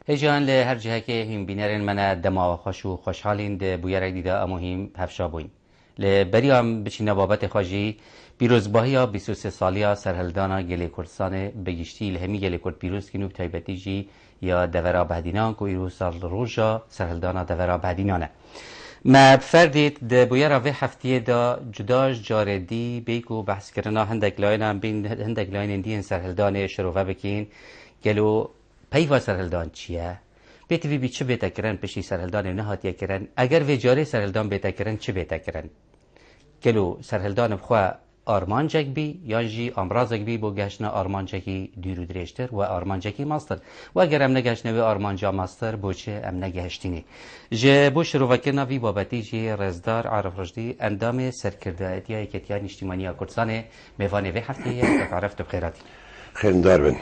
هجان له هر جهه که هم بینرن من دما خوش و خوشحالین ده بویر دیده مهم هفشا بوین ل بریام بچینه بابت خواجی پیروزباهی 23 سالیا سرهلدانا گلی کردستان بگیشتی لهمی گلی کرد پیروز کنوب تایبتی جی یا دورا بهدینان کو ایرو سال روزا سرهلدانا دورا بهدینانه ما فردید ده بویر و هفتیه دا جداش جاردی بیکو بحث کردنا هندک لاین بین هندک لاین دین سرهلدان شروع بکین گلو پیوا سرهلدان چیه؟ بیت وی بی چه بیتا کرن پشتی سرهلدان نهاتیه کرن اگر وی جاری سرهلدان بیتا کرن چه بیتا کرن؟ گلو سرهلدان بخوا آرمانجک بی یا جی امراضک بی بو گشنا آرمانجکی دیرو درشتر و آرمانجکی ماستر و اگر ام نگشنه و آرمانجا ماستر بوچه ام نگهشتینی جه بو شروع وکرنا وی بابتی جی رزدار عارف رشدی اندام سرکرده اتیای کتیان اجتماعی کردستان میوانه وی هفتیه عرفت بخیراتی خير داربن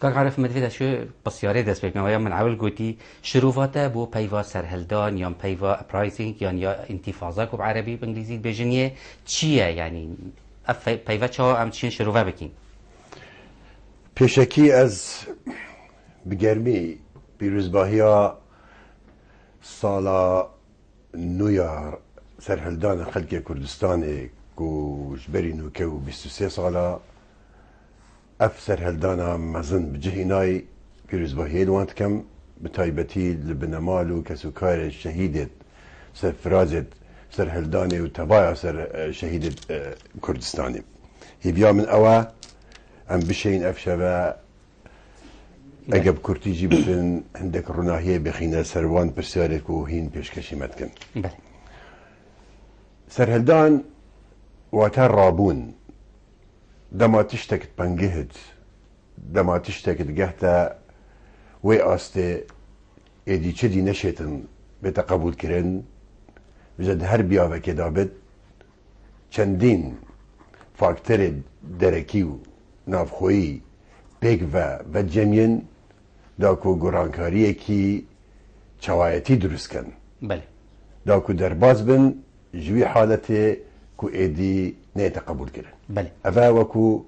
كان عارف مدريد شو بسيارة دست بيك نوايا من عول قوتي شروفاته بو بيوا سرهلدان يا بيوا ابرايزنج يا انتفاضه كو بعربي بانجليزي بجنيه چيه يعني بيوا چا ام چين شروفا بكين پیشکی از بگرمی پیروزباهی سالا نویا سرهلدان خلق کردستان کو جبرینو که 23 سالا اف سرهلدانا مزن بجهینای پیروزباهی دوانت کم بتایبتی لبنمالو کسوکار شهیدت سرفرازت سرهلدانی و تبایا سر شهیدت کردستانی هیبیا من اوه ام بشين افشا اجب كورتيجي بتن عندك رناهيه بخينا سروان برسالك وهين بيشكشي متكن بله سرهلدان واتر رابون دما تشتكت بنجهت دما تشتكت جهتا وي استي ادي تشدي نشيتن بتقبول كرن بجد هربيا وكدابت چندين فاكتر دركيو نافخویی پیک و جمعین داکو گرانکاریه کی چوایتی درست کن بله داکو درباز بن جوی حالت کو ایدی نیت قبول کرن بله افا وکو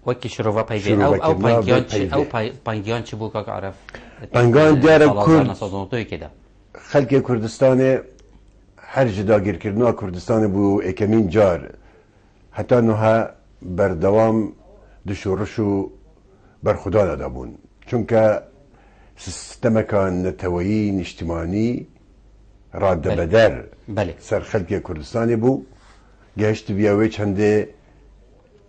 وكي شروفا بايدي او بانجيان او بانجيان چبو كاك عرف بانجان ديار كرد كده خلق كردستان هر جداگیر کردنا کردستان بو اکمین جار حتی نوها بردوام دشورشو برخدا ندابون چونکه سیستم کان نتویین اجتماعی راد بدر بله سر خلق کردستانی بو گشت بیاوی چنده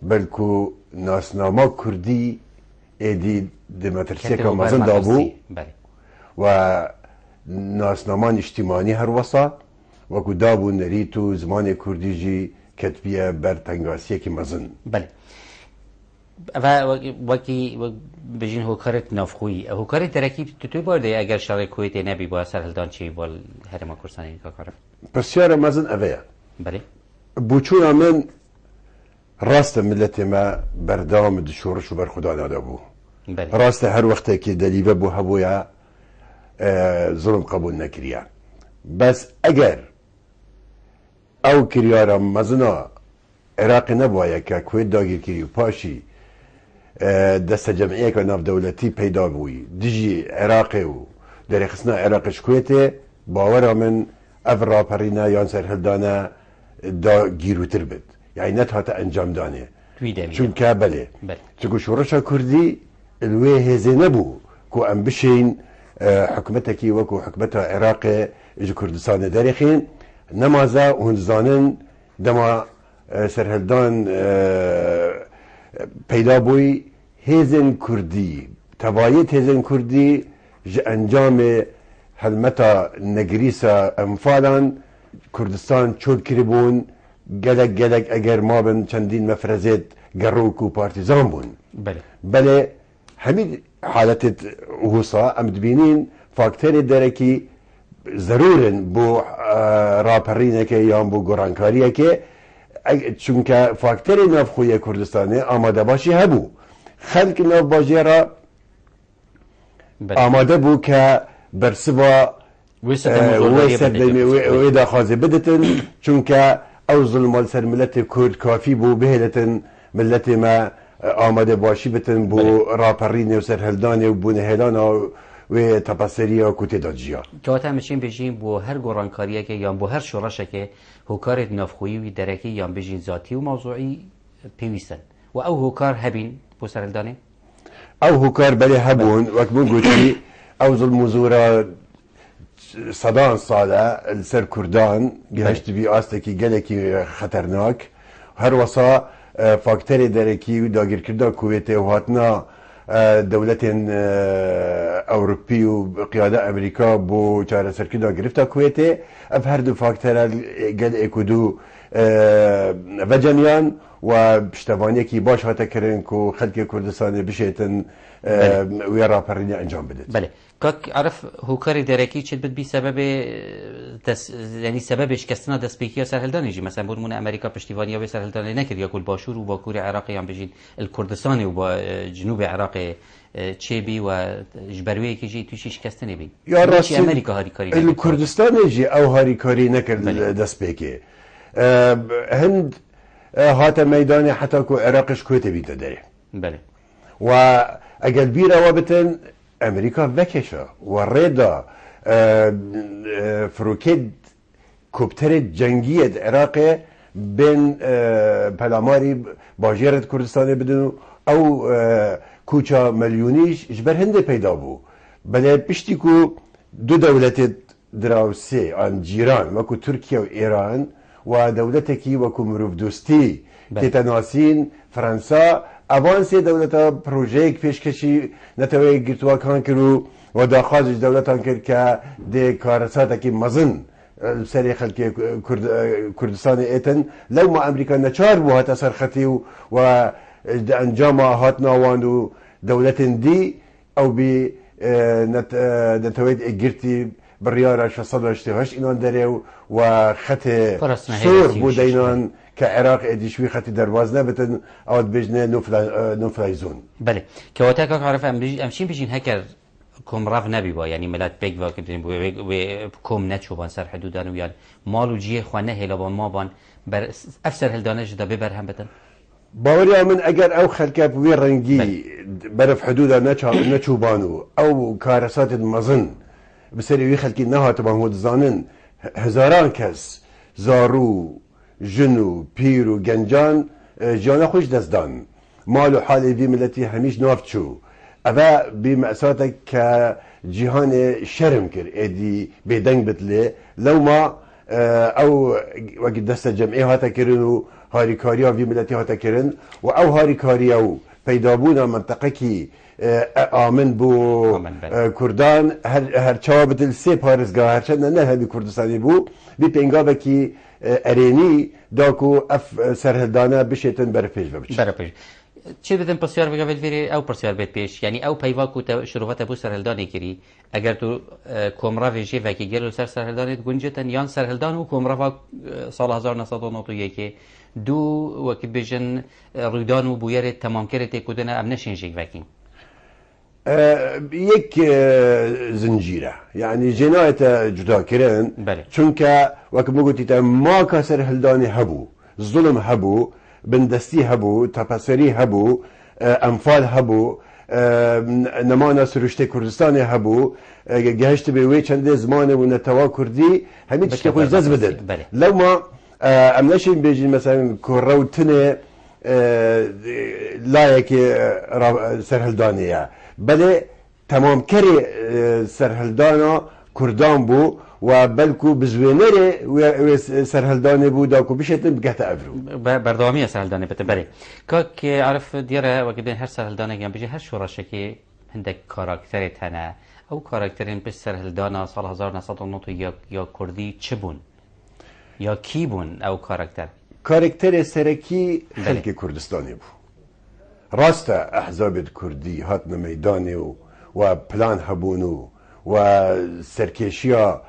بلکو ناسنامه کردی ایدی دمترسی که مازن دابو بله و ناسنامه اجتماعی هر وسط وکو دابو نریتو زمان کردی جی کتبیه بر تنگاسی که مازن بله و وکی بجین هوکارت نافخویی هوکارت ترکیب توی برده اگر شرق کویت نبی با سرهلدان چی بال هرما کرسانی که کارف بسیار مازن اویا بله بوچونا من راست ملت ما بردام دشورش و بر خدا داده بو بله راست هر وقت که دلیوه بو هبویا ظلم قبول نکریا بس اگر او کریارم مزنا عراق نبویا که کویت داگیر کری و پاشی دست جمعیه که ناف دولتی پیدا بوی دیجی عراقی و در خصنا عراقش کویته باورا من اف راپرینا یان سرهلدانا دا گیروتر بد یعنی نتهات انجام دانه چون که بله چون شورشا کردی الوی هزه نبو کو ام بشین حکومتکی وکو حکومتا عراق اجو کردستان دارخین نمازا هنزانن دما سرهلدان پیدا بوی هیزن کردی توایت هیزن کردی ج انجام حلمتا نگریسا انفالان کردستان چود کربون گلک اگر ما بن چندین مفرزت گروک و پارتیزان بون بله همین حالت وصا ام دبینین فاکتر درکی ضرورن بو راپرینه که یا بو گرانکاریه که چونکه فاکتر نافخوی کردستانه آماده باشی هبو خلق ناف باجی را آماده بو که برسوا ویدا خوازی بدتن چونکه او ظلم سر ملت کرد کافی بو بهلتن ملت ما آماده باشی بتن بو راپرین و سرهلدان و بو نهلان و تپسریا کوتی دادجیا که مشین بجین بو هر گورانکاریه که یا بو هر شورشه که هوکار نافخویی و درکی یا بجین ذاتی و موضوعی پیوستن و او هوکار هبین بو سرهلدانه او هوکار بلی هبون وقت من گوتی او ظلم زورا صدان ساله سر کردان گهشت بی آستکی گلکی خطرناک هر وصا فاکتر درکی و داگیر کرده کویت و هاتنا دولت اوروپی و قیاده امریکا بو چاره سرکرده گرفته کویت اف هر دو فاکتر گل اکودو و جنیان و پشتوانی که باش هاته کرن که خلق کردستان بشیتن و راپرینی انجام بدید. بله که عرف هوکاری درکی چید بد بی سبب یعنی سبب شکستنا دست پیکی سرهلدانی جی مثلا برمون امریکا پشتیوانی یا به سرهلدانی نکرد یا کل باشور و با کور عراقی هم بجید الکردستانی و با جنوب عراق چه بی و جبروی که جی توی شکستنی بی یا راستی امریکا هاری کاری الکردستان جی او هاری کاری نکرد دست پیکی هند هات میدان حتی که عراقش کویت بیده داره بله و اگر بی روابطن امریکا وکشه و ریدا فروکید کوبتر جنگی عراق بین پلاماری باجیرت کردستان بدون او کوچا ملیونیش جبر هنده پیدا بو بله پشتی که دو دولت دراوسی آن جیران وکو ترکیه و ایران و دولتکی وکو مروف دوستی تتناسین فرانسا اوان سه دولتا پروژه پیشکشی نتوی گرتوا کان کرو و داخازش دولتان کرد که ده کارسات کی مزن سری خلق کردستان ایتن لو ما امریکا نچار بو هات اثر خطی و انجام هات نواندو دولت دی او بی نتوید گرتی بریارا 688 اینان داره و خط سور بود اینان که عراق ادیشوی خطی درواز نبتن اواد بجنه نوفلایزون بله که وقتا که عارف امشین بجین هکر کم رف نبی با یعنی ملت بگ واقع بدین و کم نچوبان سر حدودان و یعنی مالو جیه خوانه هیلابان ما بان بر افسر هلدانه جدا ببر هم بتن باوري من اگر او خلقه بوي رنگي برف حدودا نچوبانو او كارسات مزن بسري وي خلقي نهات بان زانن هزاران کس زارو جنو پیرو گنجان جانا خوش دزدان مالو حالي في ملتي هميش نافتشو اوه بمأساتك كجهان شرم كر ادي بيدنگ بتلي لو ما او وقت دست جمعي هاتا كرنو هاریکاریا وی ملتی هاتا کرن و او هاریکاریا و پیدا بونا منطقه کی آمن بو کردان هر چابت السی پارزگاه هرچند نه همی کردستانی بو بی پینگا کی ارینی داکو اف سرهدانه بشیتن برپیش ببچ برپیش چی بدن پرسیار بگه ویری او پرسیار بیت پیش یعنی او پیوا کو شروعات ابو سرهلدانی کری اگر تو کومرا ویجی وکی گلو سرهلدانی گنجتن یان سرهلدان و کومرا سال 1991 دو وکی بجن رویدان و بویر تمام کرده کدنه ام نشینجیک وکی یک زنجیره یعنی جنایت جدا کرن چونکه وقت مگوتی تا ما که سرهلدانی هبو ظلم هبو بندستی هبو تپسری هبو انفال هبو نمانا سرشته کردستان هبو گهشت به وی چند زمان و نتوا کردی همین چیزی خوش دست بدد لو ما ام نشین بیجین مثلا کرو تنه لایک سرهلدانیه بله تمام کری سرهلدانا کردان بو و بلکو بزوینره و سرهلدانه بود داکو بشتن بگهت افرو بردوامی سرهلدانه بته بله که عرف دیاره وقتی بین هر سرهلدانه گم بجی هر شورشه که هندک کاراکتری تنه او کاراکترین بس سرهلدانه سال 1990 یا کردی چه بون یا کی بون او کاراکتر سرکی خلق کردستانی بو راست احزاب کردی هات میدانی و پلان هبونو و سرکشیا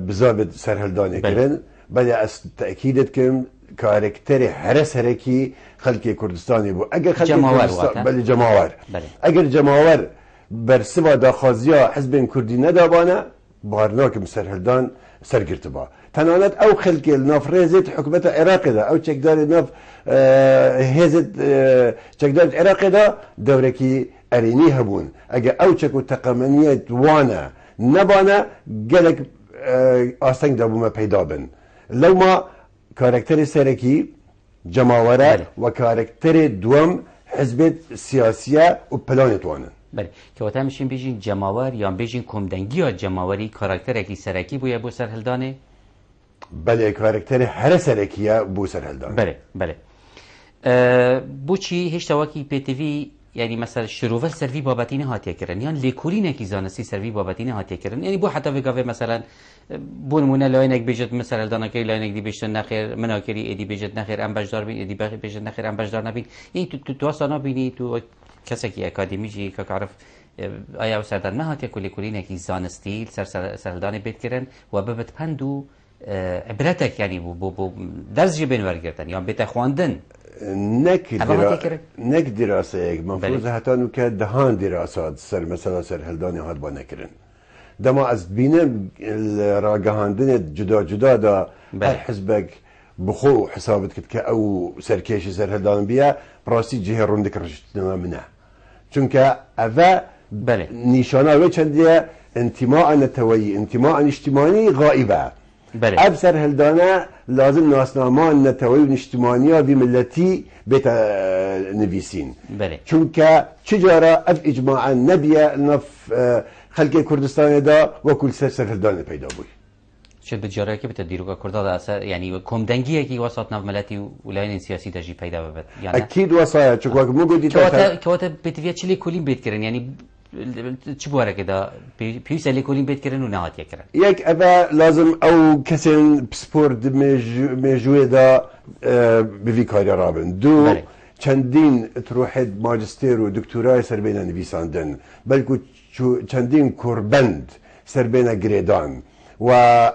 بزابط سرهلدانی کرن بله از تأکیدت کم کاراکتر هر سرکی خلق کردستانی بو اگر خلق کردستان بله جماور اگر جماور بر سوا داخازیا حزب کردی ندابانه بارناكم سرهلدان سرقرتبا تنانت او خلق الناف ريزت حكومة عراق دا او تشكدار الناف هيزت تشكدار العراق دا دوركي اريني هبون اجا او تشكو تقامنية وانا نبانا قالك آستنگ دا بوما پیدا بن لو ما كاركتر سركي جماورة وكاركتر دوم حزب سياسية وبلانت وانا بله که وقتی میشیم بیشین جماور یا بیشین کمدنگی یا جماوری کاراکتر سرکی بویا بو سرهلدانه بله کاراکتر هر سرکیه بو سرهلدانه بله بو چی هیچ تواکی پی تی وی یعنی مثلا شروع سروی بابتینه هاتیه کردن یعنی لیکولینه کی زانستی سروی بابتینه هاتیه کردن یعنی بو حتی وگاوه مثلا بو نمونه لاینک بیجت مثلا دانا کی لاینک دی بیشتر نخیر مناکری ادی بیجت نخیر ام بجدار بین ادی باقی بیجت نخیر ام بجدار نبین یعنی تو اصلا بینی تو کسی که اکادمی جی که عارف آیا و سردان نه هاتیه لیکولینه کی زانستی سرهلدان بیت کردن و ببت پندو عبرتك يعني بو درجة بين ورقتن يعني بتخواندن نك دراسة مفروض هتانو كدهان دراسات سر مثلا سر هلداني هاد با نكرن دما از بينم راقهاندن جدا دا هر حزبك بخو حسابت كتك او سركيش سر هلدان بيا براسي جهة روندك رشتنا منه چونك اوه نشانه و چندية انتماء نتوي انتماء اجتماعي غائبه اب سرهلدانه لازم ناسنامان نتوی و اجتماعی و ملتی بیت نویسین چونکه چجارا اب اجماعا نبیه نف خلق کردستان دا و کل سرهلدانه پیدا بوی شد بجاره که بتا دیروگا کرده دا اثر یعنی کمدنگیه که واسط نف ملتی و لاین سیاسی دا جی پیدا ببد یعنی اکید واسایه چون که مگو دیتا که واتا بیتویه چلی کلیم بیت کرن یعنی چی بواره که دا پیوسه لیکولین بیت کرن و نهاتیه کرن یک اوه لازم او کسی سپورت مجوه دا بوی کاری رابن دو چندین تروحید ماجستیر و دکتورای سر بین نویساندن بلکو چندین کربند سر بین گریدان و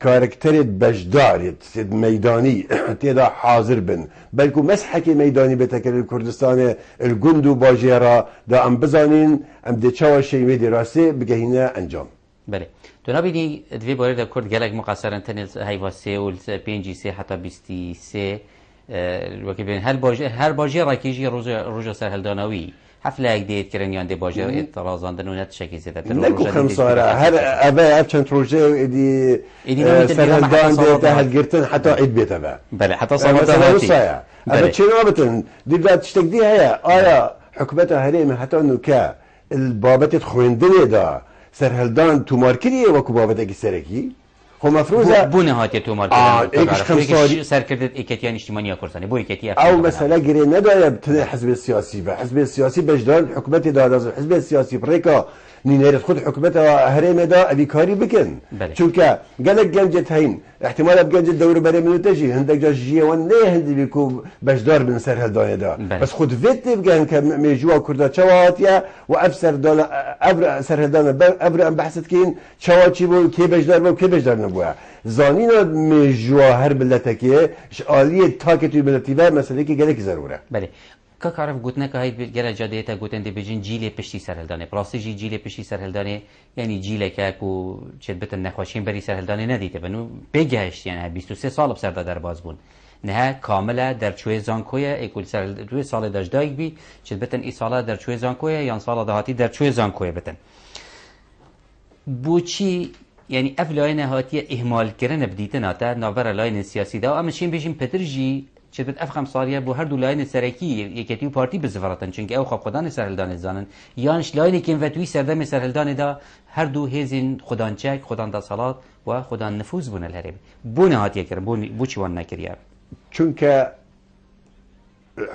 کارکتر بجدار میدانی تیدا حاضر بن بلکو مسحک میدانی بتکر کردستان الگندو باجیرا دا ام بزانین ام دی چاوا شیوه دراسه بگهینه انجام بله تو نبینی دوی باره دا کرد گلک مقصرن تن هیوا سه و پینجی سه حتی بیستی سه وکی بین هر باجی راکیجی روژا سرهلدانوی حفله اگه دید کرن یانده باجه اعتراضاندن و نتشکی زیده نکو خمساره هر اوه چند روژه ایدی سرهلدان ده هلگرتن حتی عید بیت اوه بله حتی صامت هاتی اوه چه نابتن دید تشتک دی هیا آیا حکومت هریم حتی نوکه البابت خویندنی دا سرهلدان تومار کریه وکو بابت اگه سرکی خب مفروضه بو نهایت تومار کردن سر کردت ایکتیان اجتماعی کردن بو ایکتی او مثلا گیره نداره بتنه حزب سیاسی و حزب سیاسی بجدان حکومت داد حزب سیاسی بریکا نینرت خود حکومت هرم دا ابي كاري بكن چونكه قالك جنجت هين احتمال بجنجت دور بري منو تجي هندك جي وان نه هندي بيكو بجدار بن سر هالدان دا بس خود فيت بجان كميجوا كردا چواتيا وافسر دون ابر سر هالدان ابر ام بحثت كين چواتي بو كي بجدار بو كي بجدار نبوا زانينا ميجوا هر بلتكي شاليه تاكتي بلتيبا مساله كي قالك ضروره بله که کارف گوتنه که هایت گره جاده تا گوتن دی بجین جیل پشتی سرهلدانه پراستی جیل پشتی سرهلدانه یعنی جیل که کو چت بتن نخواشیم بری سرهلدانه ندیده بنو بگهشت یعنی 23 سال بسرده در باز بون نه کامله در چوی زانکوی اکول سرهلدانه سال داشتایگ بی چت بتن ای ساله در چوی زانکوی یا سال دهاتی در چوی زانکوی بتن بوچی یعنی اف لاین هاتی اهمال کردن بدیتن آتا ناور لاین سیاسی دا اما شیم بجیم پترجی چه افخم سالیه بو هر دو لاین سرکی یکیو پارتی بزفراتن چونکه او خب خدان سرهلدان زانن یانش لاین که وتوی سردم سرهلدان دا هر دو هزین خدان چک خدان دا صلات و خدان نفوذ بون الهرب بو نهاتیه کرد بو چوان نکریه چونکه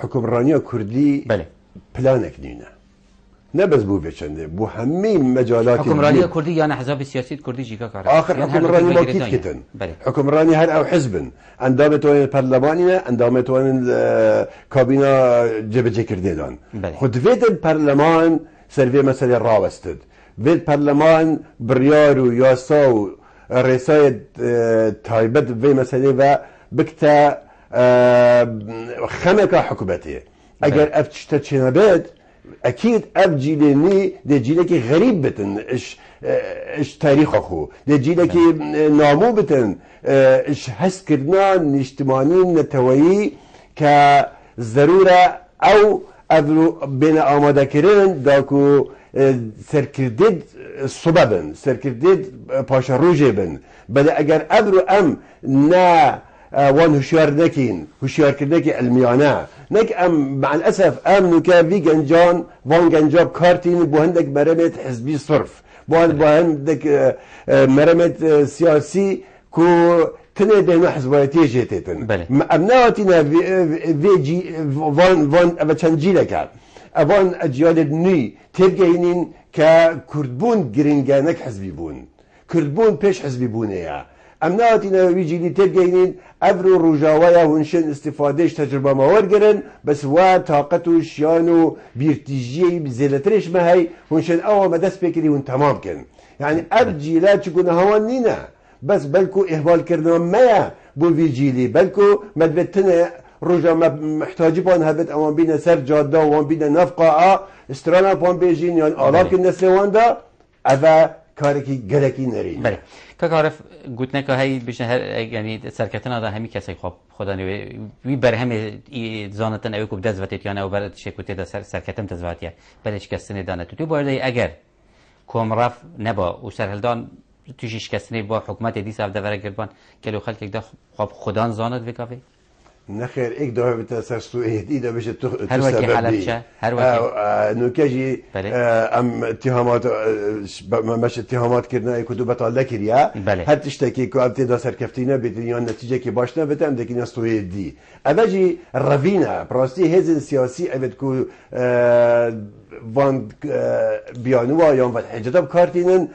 حکمرانی کردی بله پلانک نینه نه بس بو بچنده بو همه مجالات حکمرانی کردی یا نه حزب سیاسی کردی جیکا کاره آخر حکمرانی ما کیت کتن حکمرانی هر او حزبن اندامتوان پارلمانیه اندامتوان کابینا جبهه کردیدان خود وید پارلمان سروی مسئله راوستد وید پارلمان بریار و یاسا و رئیسای تایبت وی مسئله و بکتا خمکا حکومتیه اگر افتشت چنبید اكيد اب جيلني دي جيلك غريب بتن اش تاريخ اخو دي جيلك نامو بتن اش حس كرنا نجتمانين نتويي كضرورة او ابرو بين آماده كرن داكو سرکردید صببن سرکردید پاشا روژه بن بله اگر ابرو ام نه وان هشیار نکین هشیار کردنکی علمیانه نک ام مع الاسف ام نکه وی گنجان وان گنجاب کارتین بو هندک مرمت حزبی صرف بو هندک مرمت سیاسی کو تنه دينو حزبيتي جيتن ابناتنا في جي فون ابتشان جيلك افون اجيال ني تبقينين ككردبون جرينجانك حزبي بون كردبون بيش حزبي بونيا امناتنا ويجي لي تبقينين ابرو رجاويا ونشن استفادهش تجربه ما ورجرن بس وا طاقته شيانو بيرتجي بزلتريش ما هي ونشن اول ما دس بكري وان تمام كان يعني ابجيلات تكون هوانينا بس بلكو إهبال كرنا مايا بو فيجيلي بلكو مدبتنا رجا محتاجي بان هبت اوان بينا سر جاده وان بينا نفقاء استرانا بان بيجين يعني آلاك النسل وان دا افا كاركي گلكي نرين بله که عارف گوت نکه هی بشه هر یعنی سرکتنا دا همی کسی خواب خدا نوی وی بر هم زانتن اوی کوب دزوتیت یا نه بر شکوتی دا سرکتم دزوتیه بلش کسنی دانه تو باید اگر کومرف نبا و سرهلدان توش کسنی با حکومت دیس افده ورا گربان کلو خلک دا خواب خدا زاند وکافی نخير إيك ده بتسرسو إهدي ده بيش هر وقت حلبشة هر وقت نوكاجي أم اتهامات مش اتهامات كرنا يكدو بطال لكريا هل تشتكي كو أبتي ده سركفتينا بدنيان نتيجة كي باشنا بتم دكين استو إهدي أبجي الرافينا براستي هزن سياسي أبد كو وان بیانوا یا وقت حجاب کارتینن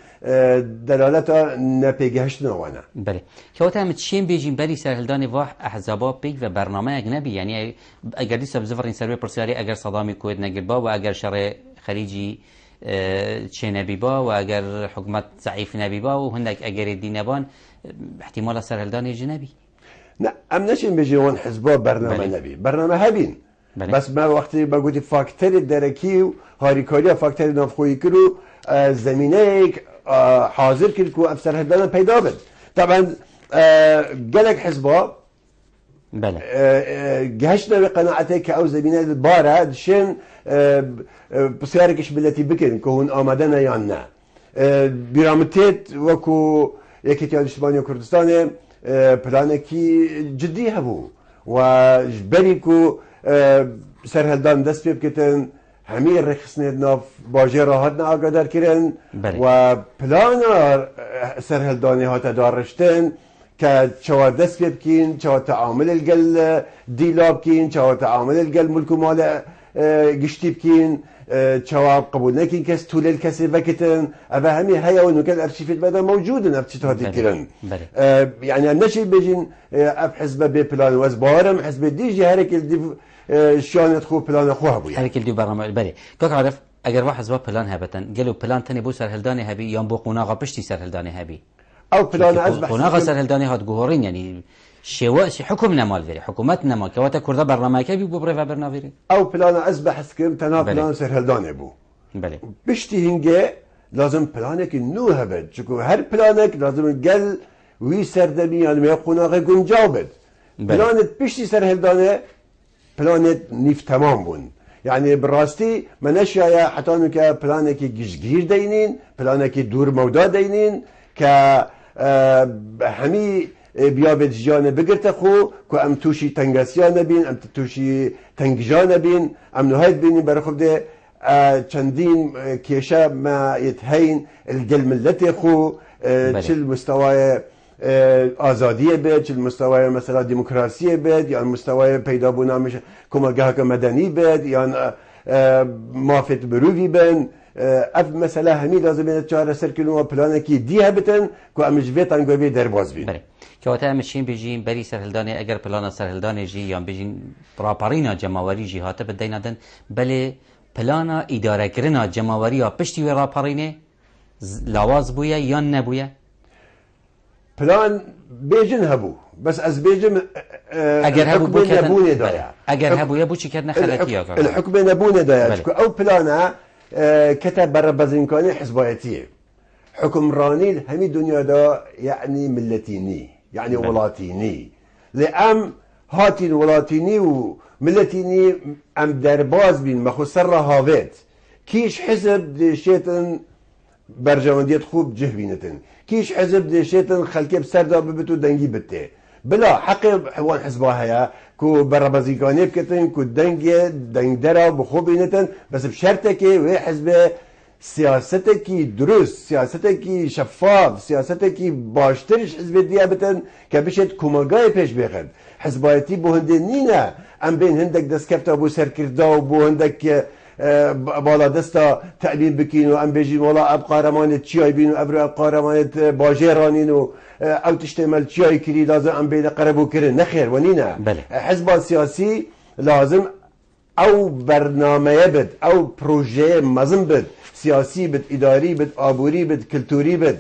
دلالتا نپیگهش نوانا بله که وقت هم چیم بیجیم بری سرهلدان واح احزابا پیگ و برنامه اجنبی یعنی اگر دی سبزفرین سروی پرسیاری اگر صدامی کوید نگیر با و اگر شر خلیجی چه نبی با و اگر حکومت ضعیف نبی با و هندک اگر دی نبان احتمال سرهلدان جنبی نه ام نشین بیجیم حزبا برنامه نبی برنامه هبین بس ما وقتی بگویی فاکتور درکی و هاریکاری فاکتور نافخویی کرو زمینه حاضر کرد که افسر هدان پیدا بد طبعا گلک حزبا بله گهشنا به قناعته که او زمینه باره دشن بسیارکش ملتی بکن که هون آمدن یا نه بیرامتیت وکو یکی اتحاد اجتماعی کردستان پلانکی جدی هبو و جبری که سرهلدان دست پی بکتن همه رخصنه ناف باجه راحت آگادار کرن و پلان سرهلدانی ها تدارشتن که چوا دست پی بکین چوا تعامل الگل دیلا بکین چوا تعامل الگل ملک و مال گشتی بکین چوا قبول نکین کس طول الکسی وکتن اما همه هیا و نوکل ارشیفت بدا موجودن اب چطاتی کرن يعني النشي بيجين اب حزب ببلان وزبارم حزب ديجي هرك الدي شلون تخو بلان اخوها بو هرك الدي برنامج بري كاك عارف اگر واحد حزب بلان هبتن قالوا بلان تاني بو سرهلداني هبي يوم بو قناغه بشتي سرهلداني هبي او بلان ازبح قناغه سرهلداني هاد جوهرين يعني شواء حكمنا مال فيري حكومتنا ما كواتا كردا برنامج كبي بو بريفا برنافيري او بلان ازبح سكم تنا بلان سرهلداني بو بله بشتي هنجه لازم بلانك نو هبد چكو هر بلانك لازم قل وی سردمی یعنی می قناغه گنجاو بد پلانت پشتی سرهلدانه پلانت نیف تمام بون یعنی براستی منشایا حتی نکه پلانه که گشگیر دینین پلانه که دور مودا دینین که همی بیا به جیان بگرت خو که ام توشی تنگسیا نبین ام توشی تنگجا نبین ام نهایت بینین برای خود ده چندین کیشه ما یتهین الگل ملت خو چل مستوای آزادی بید چه مستوای مثلا دموکراسی بید یا مستوای پیدا بونا میشه کمکگاه مدنی بید یا مافت بروی بین اف مثلا همی لازم چهار سر کلمه پلانه کی دیه بتن که امش ویتن گوی درباز بید بله که وقتی همشین بجیم بری سرهلدانه اگر پلان سرهلدانه جی یا بجین راپارینا جماوری جی هاته بدین دن بله پلانا اداره کرنا جماوری یا پشتی و راپارینه لاواز بویا یا نبویا پلان بیجن هبو بس از بیجم اگر هبو بو الحكم نبونه دایا اگر هبو یا بو چی کردن خلطی یا کار الحكم نبونه دایا بله. چون او پلانه كتب برا بزنكاني حزبايتية حكم راني همي دنيا دا يعني ملتيني يعني بله. ولاتيني لأم هاتين ولاتيني وملتيني أم درباز بين مخصر هاوات كيش حزب ديشيتن برجوانديت خوب جهبينتن كيش حزب ديشيتن خلقي بسردا ببتو دنجي بته بلا حقي حوان حزبها هيا كو برا بزيكاني بكتن كو دنگ درا بخوبينتن بس بشرطك وي حزب سياستك درست سياستك شفاف سياستك باشترش حزب ديا بتن كبشت كومالغاي پیش بيخد حزبايتي بو هندي نينا ام بين هندك دسكفتا بو سركردا وبو هندك بالا دستا تعليم بكين وام بيجين ولا اب قهرمان تشاي بين ابر اب قهرمان باجيرانين او تشتمل تشاي كري لازم ام بين قربو كرن نخير ونينا بله. حزب سياسي لازم او برنامه بد او بروجه مزم بد سياسي بد اداري بد ابوري بد كلتوري بد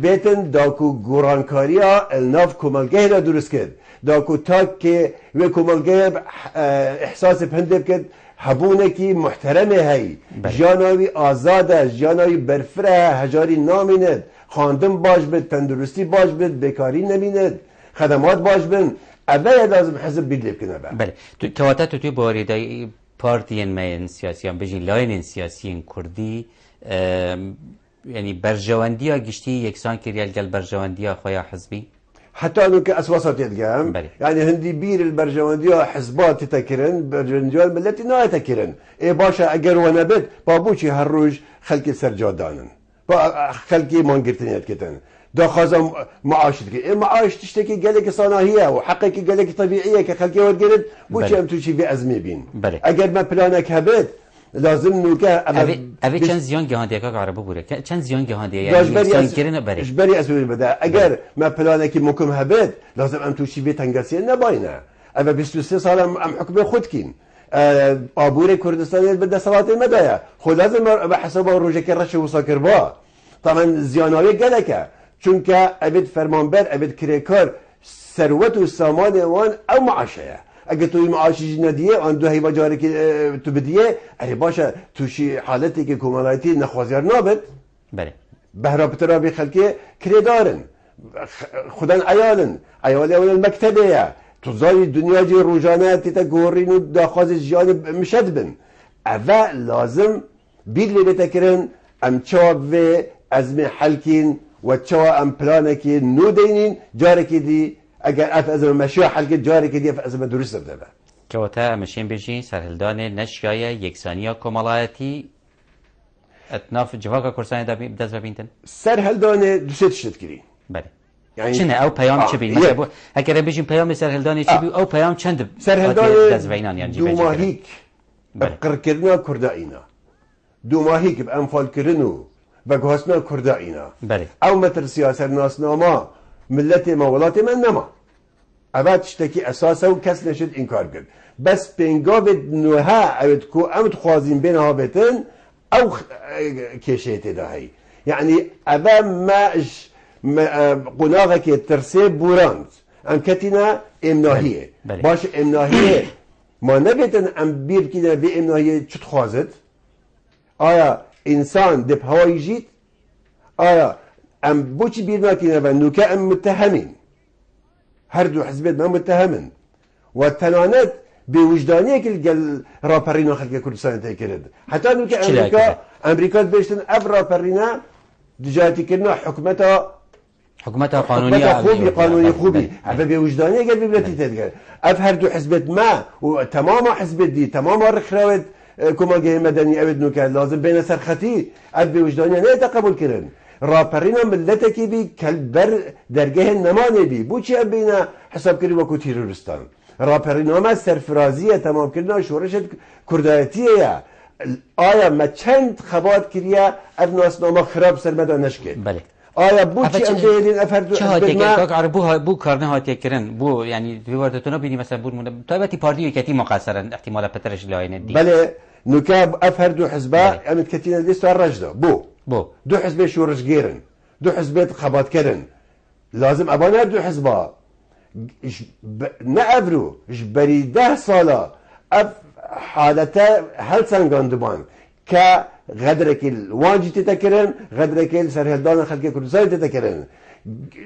بيتن داكو گورانكاريا الناف كومالگه را درست كد داكو تاك كي و كومالگه احساس بهنده بكد هبونکی محترمه هی جاناوی آزاده جاناوی برفره هجاری نامیند خاندم باش بد تندرستی باش بد بکاری نمیند خدمات باش بن اوه لازم حزب بیدلی بکنه بله تواتت توی باریدای پارتین مین سیاسیان بجین لاین سیاسیین کردی یعنی برجواندی ها گشتی یکسان کریال گل برجواندی ها خواه حزبی حتى انه كاسواسات يدقام يعني هندي بير البرجوانديه حزبات تتكرن برجوانديه ملتي نا يتكرن اي باشا اگر ونبت بابوشي هالروج خلقي سرجادانن خلقي مانجرتنيت كتن دا خازم معاش تكي معاش تشتكي قالك صناهيه وحقك قالك طبيعيه كخلقي ورقرد بوشي ام توشي في ازمه بين اگر ما بلانك هبت لازم نوكا اوی چند زیان گهاندی که عربو بوده چند زیان گهاندی یعنی زیان کردن بره اجباري اسوي بدا اگر ما بلانك ممكن هبت لازم ام توشي في تنگسي نباينه اما 23 سال ام حكم خودكين ابوري كردستان بدا صلاه المدايا خو لازم بحسب روجك رش وساكر با طبعا زياناوي قالك چونك ابد فرمانبر ابد كريكار ثروت و سامان وان او معاشه اگه توی معاشی ندیه آن دو هیوا جاری که تو بدیه اری باشه توشی حالتی که کمالایتی نخوازیار نابد بله بهرابطرا بی خلکی کریدارن خودن ایالن ایالی اول المکتبه توزای دنیا جی روزانه تیتا گورین و داخواز جیان مشد بن اوه لازم بیر لی بتکرن ام چواب و ازم حلکین و چوا ام پلانکی نو دینین جاری که دی اگر اف ازم مشروع حلقه جاری که دی اف ازم درست بده که وقتا مشین بجین سرهلدان نشیای یکسانی کمالایتی اتناف جواکا کرسانی دست ببینتن؟ سرهلدان دوست شد کری بله چنه او پیام چه بین؟ مثلا اگر بجین پیام سرهلدانی چه بین او پیام چند سرهلدان دست بینان یعنی دو ماهیک بقر کردنا کردائینا دو ماهیک بانفال کردنو بگهاسنا کردائینا بله او متر سیاست ناسناما ملت ما ولات من نما ابد تشتكي اساسا وكس نشد انكار قد بس بينقاب نوها اوت كو امت خوازين بينها بتن او كيشيت داهي يعني ابا ما قناغك ترسيب بوراند ام كتنا امناهيه باش امناهيه ما نبتن ام بير كده بامناهيه چت خوازت آیا انسان دب هوای جيت آیا ام بوچی بیر ناکینه و نوکه ام متهمین هر دو حزبیت ما متهمن و تنانت به وجدانیه که گل راپرینا خلق کردستان تکرد حتی نوکه امریکا بیشتن اف راپرینا دجاتی کردنا حکومتا قانونی خوبی اف به وجدانیه گل بیبلتی تدگر اف هر دو حزبیت ما و تمام حزبیت دی تمام رخراوت کماگه مدنی اوید نوکه لازم بین سرخطی اف به وجدانیه نه تقبل کردن راپرینا ملتکی بی کلبر درگه نمانه بی بو چی بینا حساب کردی وکو تیرورستان راپرینا ما سرفرازیه تمام کردنا شورش کردایتیه آیا ما چند خبات کریه اف ناسنامه خراب سرمدا نشکد بله آیا بو چی ام دیدین افرد چه هاتی که بو کارنه هاتی کرن بو یعنی وردتونا بینی مثلا بود مونده تایبتی پارتی کتی مقصرن احتمال پترش لاینه دی بله نکاب افرد و حزبه امت کتینا لیست و رجده بو دو حزب شورش گیرن دو حزب خبات کردن لازم ابانا دو حزبه نه افرو جبری 10 سالا اف حالته هل سنگاندبان که غدرك الواجي تتكرن غدرك سرهلدان خلق كردستان تتكرن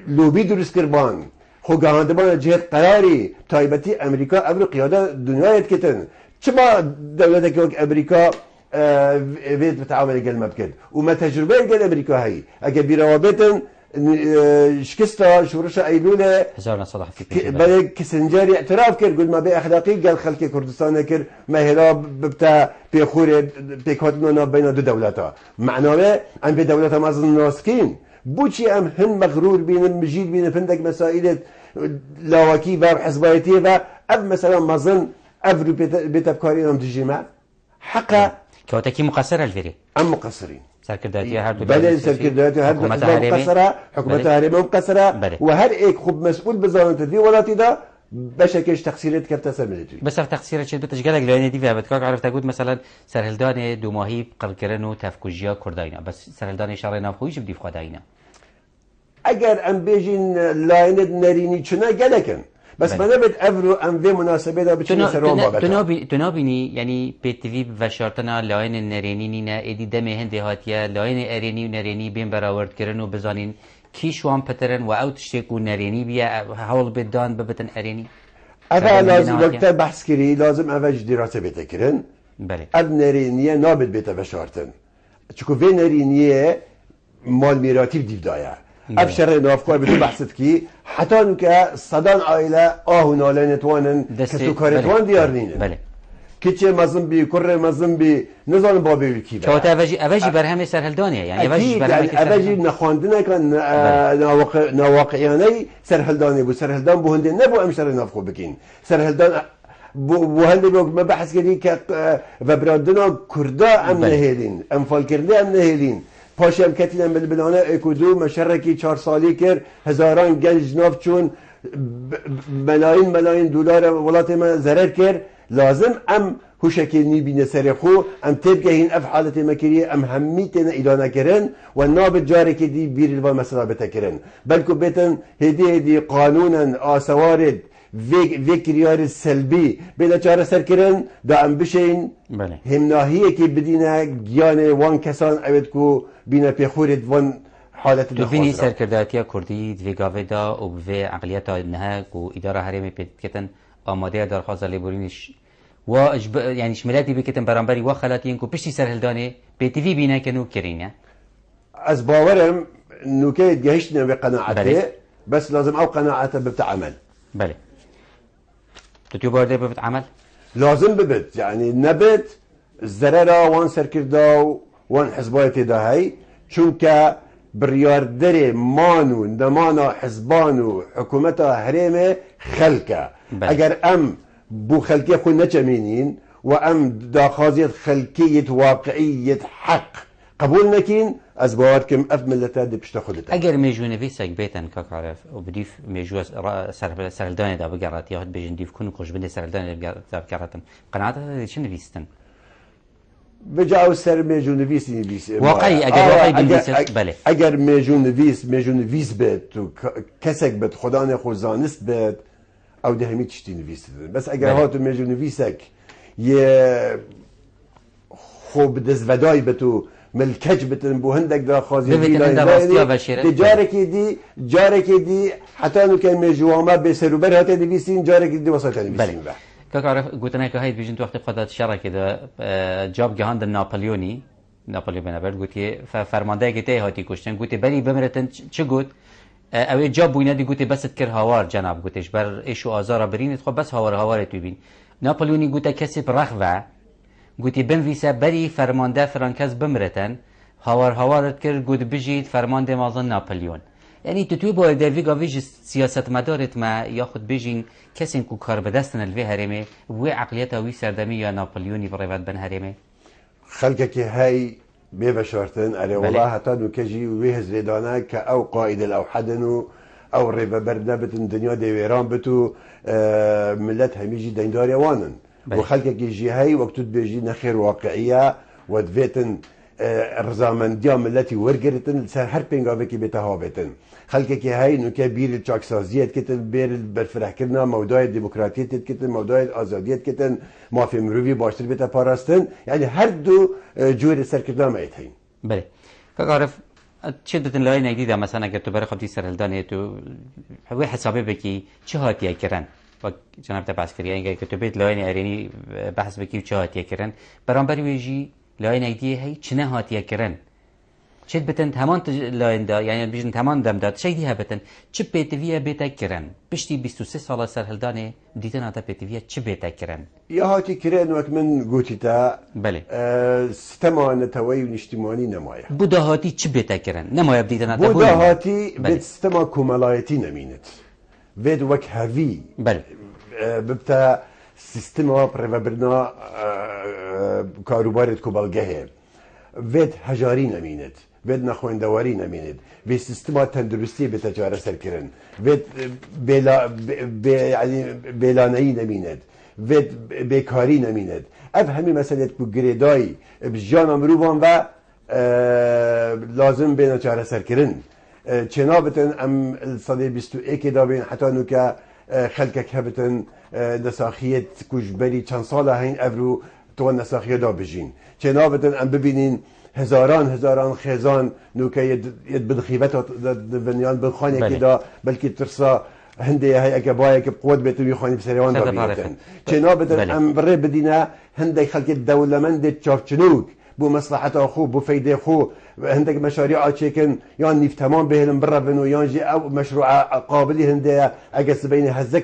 لوبي درست كربان خو گاهاندبان جهت قراری تایبتی امریکا ابرو قیاده دنیایت کتن چما دولتك وك امریکا وید بتعامل قل ما بكد وما تجربه قل امريكا هي اجا بروابطن شكستا شورشا ايلوله هزارنا صلاح في بل كسنجاري اعتراف كر قل ما بي اخلاقي قال خلق كردستان كر ما هلا ببتا بيخور بيكوتنا بين دو دولتا معناه ان في دولتا مازن ناسكين بوشي ام هن مغرور بين مجيد بين فندق مسائل لاواكي باب حزبايتي و اب مثلا مازن افرو بتفكارين ام تجمع حقا كوتاكي مقصر الفيري ام مقصرين سركرداتي هر دو بله سركرداتي هر دو مقصره حكومتها هرمي مقصره وهر ايك خب مسؤول بزانت دي ولاتي دا بشكل تقصيرات كرتا سملتي بس في تقصيرات شد بتشغلك لاني دي فيها بتكاك عرفت اقول مثلا سرهلدان دو ماهي قركرن و تفكوجيا كرداينا بس سرهلدان شارع نافخويش بدي خداينا اگر ام بيجين لاين نريني چنا گلكن بس ما نبت افرو ام في مناسبه دا بچين سرون بابتا تنابيني يعني بي تي في وشارتنا لاين النريني نينا ادي دمي هندي هاتيا لاين اريني و نريني بين براورد كرن و بزانين كي شوان پترن و اوت شتيكو نريني بيا حول بدان ببتن اريني اذا لازم وقت بحث كري لازم اوج دراسه بتكرن بله اب نرينيه نابت بيتا وشارتن چكو في نرينيه مال ميراتي ديفدايا ابشر نافكار بدون بحثت کی حتی که صدان عائله آهو ناله نتوانن کسو کارتوان دیارنینه بله کچه مزن بی کره مزن بی نزان بابی کی چوت اوجی برهم سرهلدانیه یعنی اوجی برهم اوجی نخواندنه کن نواقعیانه سرهلدانی بو سرهلدان بو هنده نبو امشتر نافخو بکین سرهلدان بو هنده بو ما بحث کردی که و برادنا کردا ام نهیلین انفال کرده ام نهیلین پاشم کتیدن بلبلانه اکودو مشرکی 4 سالی کر هزاران گنج ناف چون ملاین دلار ولات ما ضرر کر لازم ام هوشکی نیبینه سر خو ام تبقى هین اف حالت مکری ام همیتن ایدانه کرن و ناب جاری که دی بیر الوا مثلا بتکرن بلکو بیتن هدی قانونا آسوارد ویکریار سلبی بلا چاره سر کرن دا ام بشین هم ناهیه که بدینه گیان وان کسان اوید کو بینه پیخورید وان حالت دو بینی سرکرداتیا کردی دویگاوه دا و به عقلیت نهک و اداره حرمی پیدکتن آماده درخواست لیبورینش و یعنی شملاتی بکتن برانبری و خلاتین کو پشتی سرهلدانه به تیوی بینه کنو کرینه از باورم نوکه گهشتنا به قناعته بس لازم او قناعته بتعمل بله تو بارده بتعمل لازم ببت يعني نبت الزرارة وان سركردا وان حزبايتي دا هاي چونك برياردري مانو نمانا حزبانو حكومتا هريمه خلقه اگر ام بو خلقية خو نچمينين و ام دا خازيت خلقية واقعية حق قبول نكين از باور كم اف ملتا دي بشتا خودتا اگر ميجو نفيسك بيتن كاك عرف و بديف ميجو سرهلداني دا بقرات ياهد بيجن ديف كونو خوش بنده سرهلداني دا بقراتن قناعتا چه نفيستن بجاو سر ميجو نفيس واقعي اگر واقعي بنفيس بله اگر ميجو نفيس بيت و كسك بيت خدان خو زانست بيت او ده همي تشتي نفيس بس اگر هاتو ميجو نفيسك يه خوب دزودای بتو ملکج بتن بو هندک دا خازی دی جارکی دی حتی نو که مجوامه به سروبر هاته نویسین جارکی دی وسط نویسین بله که عارف گوتنه که هاید بیشتر وقتی خودت شرکت ده جاب گهاند ناپلیونی بنابرد گویی فرمانده گیته هاتی کشتن گویی بری بمرتن چه گویی اوی جاب بوینه دی گویی بس کر هوار جناب گوییش بر ایشو آزار برین خب بس هوار تو بین ناپلیونی گویی کسی برخواه گویی بنویسه بری فرمانده فرانکس بمرتن هوارت کرد گویی بجید فرمانده مازن ناپلیون یعنی تو باید دوی گاویج سیاست مدارت ما یا خود بجین کسی کو کار به دستن الوی هرمه و عقلیت وی سردمی یا ناپلیونی برایوت بن هرمه خلقه که های بشارتن اره والله حتی نو کجی وی هزریدانه که او قائد الاوحدنو او ریبه بردنبتن دنیا دیویران بتو ملت همیجی دینداری وانن و خلقه که جی های وقتو بجی نخیر واقعیه و دویتن رضامندیا ملتی ورگرتن سر هر پنگاوه که بتهاوتن خلقه که های نوکه بیر چاکسازیت کتن بیر برفرح کردن موضوع دموکراتیت کتن موضوع آزادیت کتن مافی مروی باشتر بتا پاراستن یعنی هر دو جور سرکردن مایت هین. بله کارف شدت لاین جديدة مثلا اگر تو برای خودی سرهلدانه تو هوی حسابه بکی چه هاتیه کرن و جناب تبعث کریه اینگه که تو بیت لاین ارینی بحث بکی و چه هاتیه کرن برام بری ویجی لاین ایدیه هی چنه هاتیه کرن شد بتن همان لاین دا یعنی بیشتر همان دم داد شی دیها بتن چه بیتویه بیت کرن بشتی 23 سال سرهلدانه دیدن آتا بیتویه چه بیت کرن یا هاتی کرن وقت من گوتی تا بله سیستما نتوایی و نشتیمانی نمایه بودا هاتی چه بیت کرن نمایه بدیدن آتا بودا هاتی بیت سیستما کمالایتی نمینت وید وک هوی بله ببتا سیستما پرفبرنا کاروبارت کبالگه وید هجاری نمینت وید نخوندواری نمینت وید سیستما تندرستی به تجاره سر کرن وید بیلانایی نمینت وید بیکاری نمینت اف همی مسئله کو گریدای بجان امروان و لازم بین تجاره سر کرن چنابتن ام الصدي 21 دابين حتى نوكا خلقك هبتن نساخية كوجبري چند ساله هين افرو تو نساخية دا بجين چنابتن ام ببینین هزاران خزان نوكا يد بالخيبات بنيان بالخانه كده بلكي ترسا هندي هي اكبايه بقوت بيتو يخاني بسريوان دا بيتن چنابتن ام بري بدينا هندي خلق الدوله من دي تشافچنوك بو مصلحة خو بو فايدة خو هندك مشاريع تشيكن يان نيف تمام بهلن برا بنو يان جي او مشروع قابلي هندية اجس بين هزك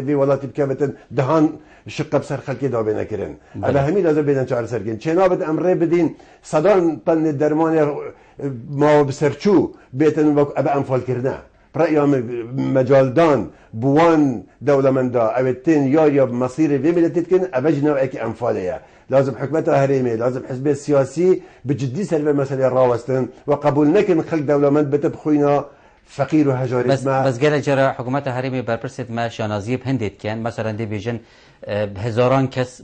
في ولات بكامتن دهان شقة بسر خلقي دا بينا كرن على همي لازم بينا شعر سرقين چنابت امره بدين صدان طن الدرمان ما بسرچو بيتن ابا انفال كرنا برأيام مجال دان بوان دولة من دا اوتين يا بمصير في ملتتكن ابجنا اكي انفالية لازم حكمتها هريمي لازم حزب السياسي بجدي سلبة مسألة راوستن وقبول نكن خلق دولة من بتبخوينا فقير وهجاري بس قال جرى حكومتها هريمي برپرست ما شانازيب هندت كان مثلا دي بيجن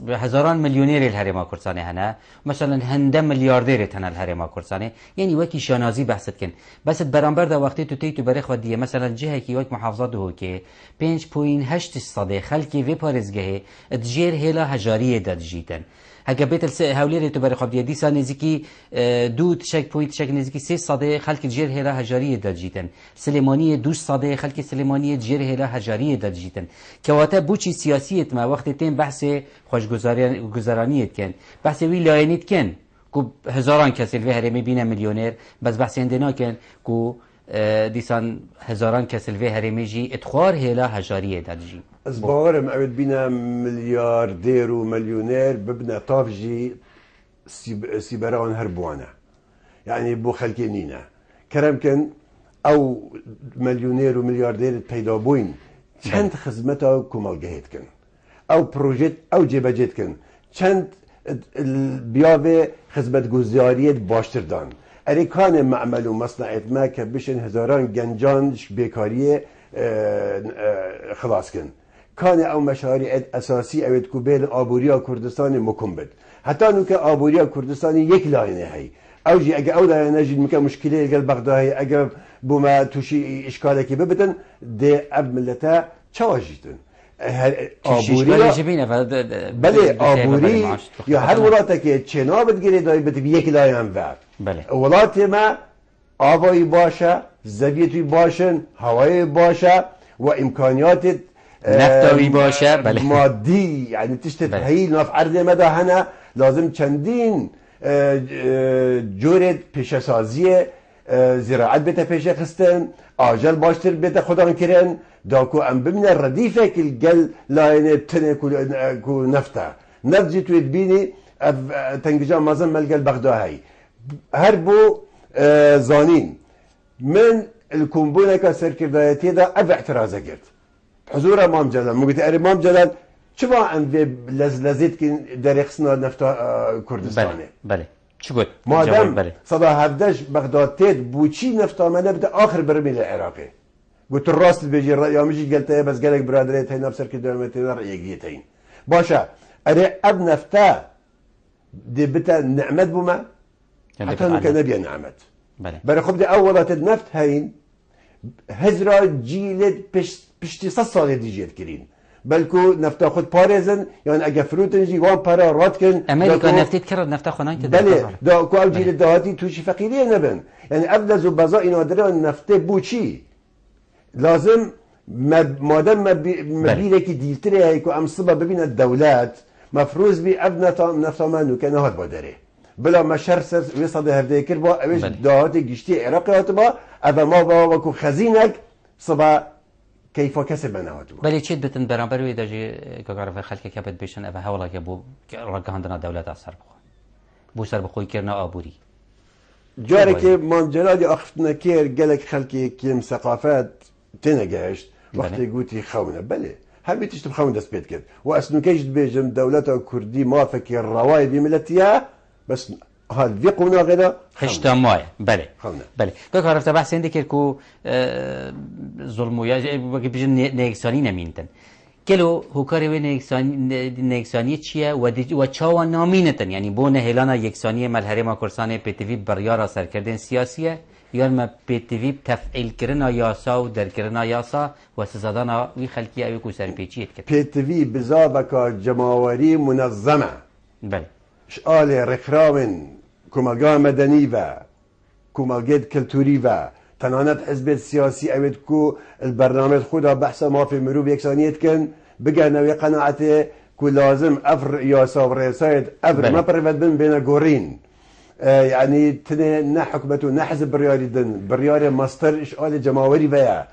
هزاران مليونير الهريما كرساني هنا مثلا هنده ملياردير هنا الهريما كرساني يعني وكي شانازي بحثت كن بس برانبر دا وقتی تو تيتو برخ وديه مثلا جهه كي وك محافظات هو كي 5.8 صدي خلقي في بارزگه تجير هلا هجاريه داد جيتن هكا بيت هاوليري تو برخ وديه دي نزيكي دو تشك بوينت تشك نزيكي 3 صدي خلق تجير هلا هجاريه داد جيتن سليمانيه 2 صدي خلق سليمانيه تجير هلا هجاريه داد جيتن كواتا بوچي سياسيت ما وقت تين بحث خوشگذرانیت کن بحث ویلاینیت کن کو هزاران کسی الوی هرمی بینه میلیونر بس بحث اندنا کن کو دیسان هزاران کسی الوی هرمی جی ادخوار هلا هجاریه داد جی از باورم اوید بینه ملیاردیر و ملیونر ببنه طاف جی سیبران هربوانه يعني بو خلقي نينا كرم كن او مليونير وملياردير پیدا بوين چند خدمته كمالجهت كن او پروژه او جبهت کن چند بیاوه خدمت گزاریت باشتر دان اریکان معمل و مصنعیت ما که بشن هزاران گنجانش بیکاری خلاص کن کان او مشاريع اساسی اوید کو بین آبوریا کردستان مکم بد حتی نو که آبوریا کردستان یک لاینه هی او جی اگه او لاینه جی مکه مشکلی گل بغدادی اگه بوما توشی اشکالی که ببدن ده اب ملتا چواجیتن آبوریا بله آبوری یا هر ولاته که چنابت گیری دایی بده یک لای هم ور ولات ما آبایی باشه زویتی باشن هوایی باشه و امکانیات نفتاوی باشه بله مادی یعنی تشتت هی ناف عرض مده هنه لازم چندین جورت پیشسازی زراعت بيتا پیشه خستن آجل باشتر بيتا خدان کرن داكو ام بمن الرديفة كالجل لاين تنه كو نفتا نفت جيتو يدبيني تنججا مازن ملقل بغداهي هربو زانين من الكومبونة كسركردايتي دا اف اعتراضه قرد حضور امام جلال مقلت اري امام جلال شبا ام في لزلزيت كي داريخسنا نفتا كردستاني بله چی گفت؟ مادام صدا هفدش بغداد تید بوچی نفتامنه بده آخر برمیل العراقی قلت الراس بيجي يا مجي قلت بس قالك برادريت هي نفس الكلمتين رأيقيتين باشا اري اب نفتا دي بتا نعمت بما حتى انه كان نبي نعمت بله برای خب ده اولات النفط هين هزرا جيلت پشتی 100 سال دیجیت کرین بلکو نفتا خود پارزن یعنی اگه فروتن جی وان پارا رات کن امریکا نفتید کرد نفتا خونان که بله دا کو او جیل دهاتی توشی فقیری نبن یعنی ابدا زو بازا اینا داره نفته بو چی لازم مادام مبیره که دیلتره هی که امصبا ببین الدولات مفروض بی ابنا نفتا منو که نهاد بادره بلا ما شرسر وصل هفته كر با اوش دهات گشتی عراقیات با اما ما با وکو خزینک صبا كيف كسب منهاتو بله چید بتن برانبر وی داجی که عرف خلک که بد بشن اوه هولا که بو رگاندنا دولت اثر بخون بو سر بخوی کرنا آبوری جاره که منجلادی اختنا کر گلک خلکی کیم ثقافت تنگشت وقتی گوتی خونه بله هر بیتش تب خون دست بید کرد و اسنو کشت بیجم دولت کردی ما فکر روای بیملتیه بس هاد فيقونا غدا خشتا ماي بله خونه بله که عرفت بحث عندك كو ظلمويا بيجي نيكساني نمينتن كلو هوكاري و نيكساني چيه و چاوا نامينتن يعني بو نهلانا يكساني ملهرما كرساني پي تي في بريارا سرکردن سياسيه یا ما پي تي في تفعيل كرنا ياسا و در كرنا ياسا و سزادانا وي خلقي اوي كو سرپيچيت كت پي تي في بزابكا جماوري منظمه بله شآل رخراون كومالجا مدني و كومالجد كلتوري و تنانت حزب السياسي اويد كو البرنامج خدا بحث ما في مروب يكسانيت كن بقى نوي قناعته كو لازم افر ياسا ورئيسايد افر ما بريفت بين قورين يعني تني نا حكمته نا حزب برياري دن برياري مصدر اشغال جماوري بيا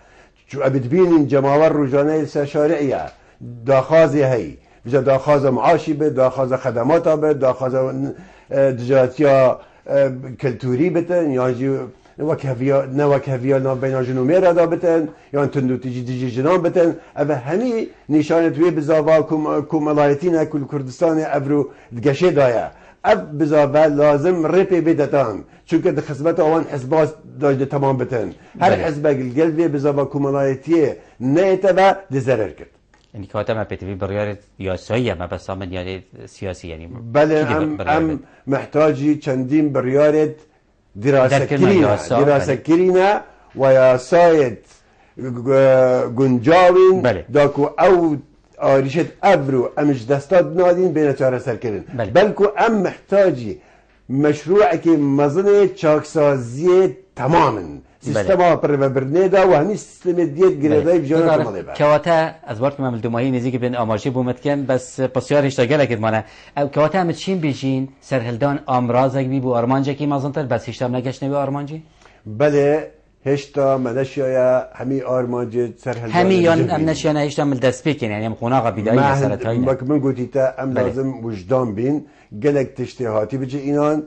شو ابد بين جماور رجاني الشارعيه داخازي هي بجا داخاز معاشي به داخاز خدمات به داخاز دجاتيا كلتوري بتن يعني وكهفيا بين جنومير هذا بتن يعني تندو تجي جنان بتن أبا همي نشانة وي بزاوا كومالايتينا كل كردستان أبرو دقشي دايا أب بزاوا لازم ريبي بدتان چونك دخزبت اوان حزبات داجد تمام بتن هر حزبك القلبي بزاوا كومالايتيه نيتبا دزرر كت يعني كاتما پي تي في بريارة ياساية ما بس من يعني سياسي يعني بله ام محتاجي چندين بريارة دراسة كرينا وياسايت گنجاوين داكو او آريشت ابرو امش دستات نادين بين چاره سر كرين بلكو ام محتاجي مشروع كي مزنه چاكسازي تماما سیستما پر برنیدا و همی سیستم دیت گریدای بجانا کمالی با کواتا از وقت من ملدومایی نزدیک بین آمارچی بومد کن بس پسیارش تا گله کد مانه او کواتا هم چین بیجین سرهلدان آمرازک بی بو آرمانجا کی مازنتر بس هشتام نگشت نبی آرمانجی بله هشتا منشیا همی آرمانجی سرهلدان همی یان ام نشیا نه هشتا مل دست بکن یعنی قناغه بدایی سرتایی نه من گویی تا ام لازم وجدان بین گلک تشتهاتی بچه اینان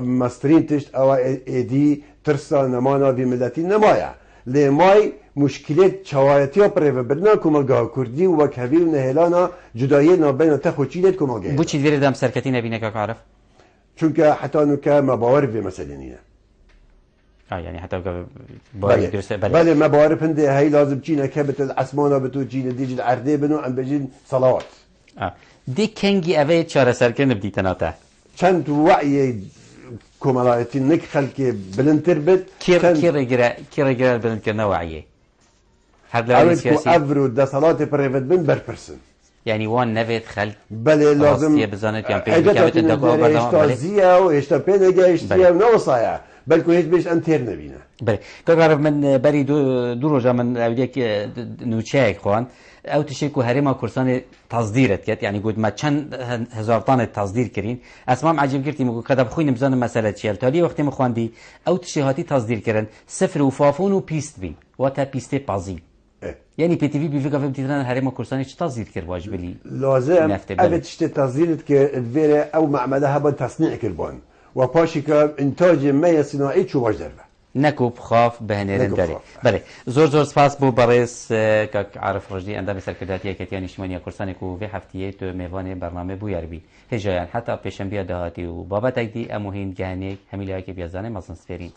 مسترین تشت او ایدی ترسا نمانا وی ملتی نمایا لیمای مشکلات چوایتی ها پره برنا کمالگاه کردی و وکهوی و نهلانا جدایی نابین تخو چیلت کمالگاه بو چی دویر دم سرکتی نبینه که عارف؟ چونکه حتی نوکه مباور وی مثلا نینه يعني حتى باوري درسته بله مباور پنده هی لازم چینه که بتل اسمانا بتو چینه دیج العرده بنو ام بجین صلوات دی کنگی اوه چاره سرکن بدیتناته چند وعی كومالايتي نك خلكي بلنتر بت كير جرا بلنت كنا وعيه هذا السياسي افرو دا صلاه بريفت بن بربرسن يعني وان نفيت خلق بله لازم بزانت يعني بيجابت الدقوا برضه زيا واشتا بينجا اشتيا نوصايا بلكو هيك بيش انتر نبينا بله كعرف من بري دو روجا من اوديك نوچاك خوان او تشيكو هرما كورسان تصديرت كت يعني قد ما چند هزار طن تصدير كرين اسمام عجيب قلتي مو كذا بخوين مزان مساله شيل تالي وقت مخواندي او تشيهاتي تصدير كرن صفر وفافون وبيست بين واتا بيستي بازي يعني بي تي في بيفيكا في بتيران هرما كورسان ايش تصدير كر واجب لي لازم ابد تشتي تصديرت كفيره او معملها بتصنيع كربون وباشيكا انتاج ما صناعي شو واجب نكوب خاف بهنرن داري بله زور سپاس بو بريس كاك عارف رجدي اندام سركرداتيه كتيان اجتماعيه كورسانكو في هفتيه تو ميوان برنامه بو يربي هجايان حتى بيشنبيه دهاتي و بابا تكدي اموهين جهنيك هميلاكي بيزانه مصن سفيرين